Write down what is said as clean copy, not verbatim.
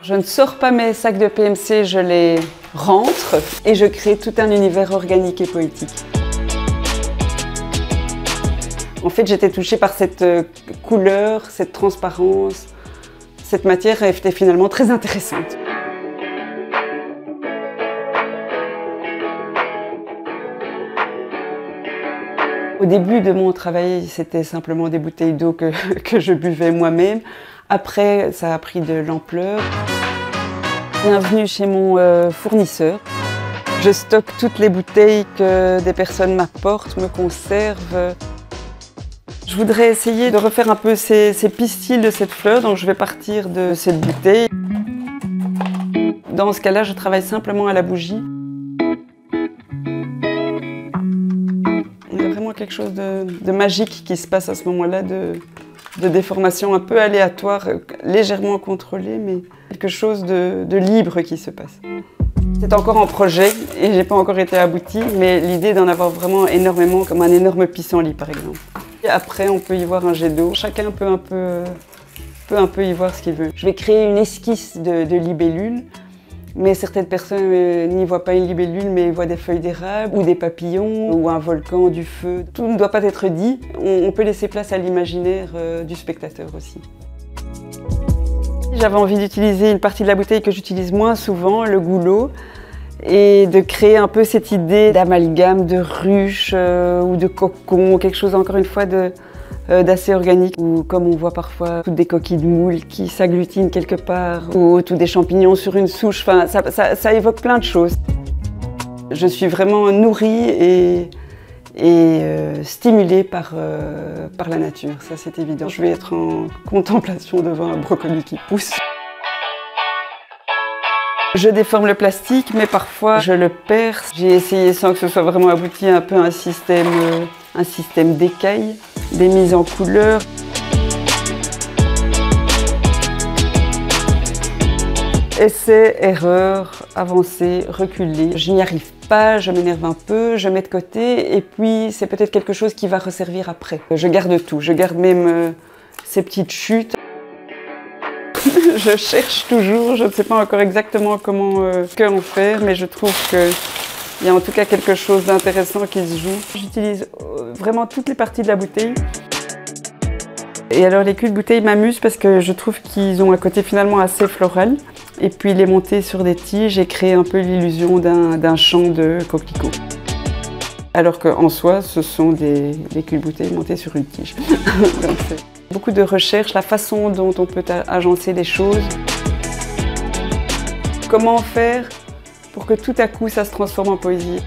Je ne sors pas mes sacs de PMC, je les rentre et je crée tout un univers organique et poétique. En fait, j'étais touchée par cette couleur, cette transparence. Cette matière était finalement très intéressante. Au début de mon travail, c'était simplement des bouteilles d'eau que je buvais moi-même. Après, ça a pris de l'ampleur. Bienvenue chez mon fournisseur. Je stocke toutes les bouteilles que des personnes m'apportent, me conservent. Je voudrais essayer de refaire un peu ces pistils de cette fleur, donc je vais partir de cette bouteille. Dans ce cas-là, je travaille simplement à la bougie. Il y a vraiment quelque chose de magique qui se passe à ce moment-là, de déformation un peu aléatoire, légèrement contrôlée, mais quelque chose de libre qui se passe. C'est encore en projet et j'ai pas encore été abouti, mais l'idée d'en avoir vraiment énormément, comme un énorme pissenlit par exemple. Et après, on peut y voir un jet d'eau. Chacun peut un peu y voir ce qu'il veut. Je vais créer une esquisse de libellule, mais certaines personnes n'y voient pas une libellule, mais voient des feuilles d'érable, ou des papillons, ou un volcan, du feu. Tout ne doit pas être dit. On peut laisser place à l'imaginaire du spectateur aussi. J'avais envie d'utiliser une partie de la bouteille que j'utilise moins souvent, le goulot, et de créer un peu cette idée d'amalgame, de ruche ou de cocon, quelque chose encore une fois d'assez organique, ou comme on voit parfois toutes des coquilles de moules qui s'agglutinent quelque part, ou tous des champignons sur une souche, enfin, ça évoque plein de choses. Je suis vraiment nourrie et stimulée par la nature, ça c'est évident. Je vais être en contemplation devant un brocoli qui pousse. Je déforme le plastique, mais parfois je le perce. J'ai essayé sans que ce soit vraiment abouti un peu un système d'écailles, des mises en couleur. Essai, erreur, avancer, reculer. Je n'y arrive pas, je m'énerve un peu, je mets de côté et puis c'est peut-être quelque chose qui va resservir après. Je garde tout, je garde même ces petites chutes. Je cherche toujours, je ne sais pas encore exactement comment en faire, mais je trouve qu'il y a en tout cas quelque chose d'intéressant qui se joue. J'utilise vraiment toutes les parties de la bouteille. Et alors les culs de bouteille m'amusent parce que je trouve qu'ils ont un côté finalement assez floral. Et puis les monter sur des tiges et créer un peu l'illusion d'un champ de coquelicots. Alors qu'en soi, ce sont des culs de bouteille montés sur une tige. Donc, beaucoup de recherche, la façon dont on peut agencer les choses. Comment faire pour que tout à coup ça se transforme en poésie.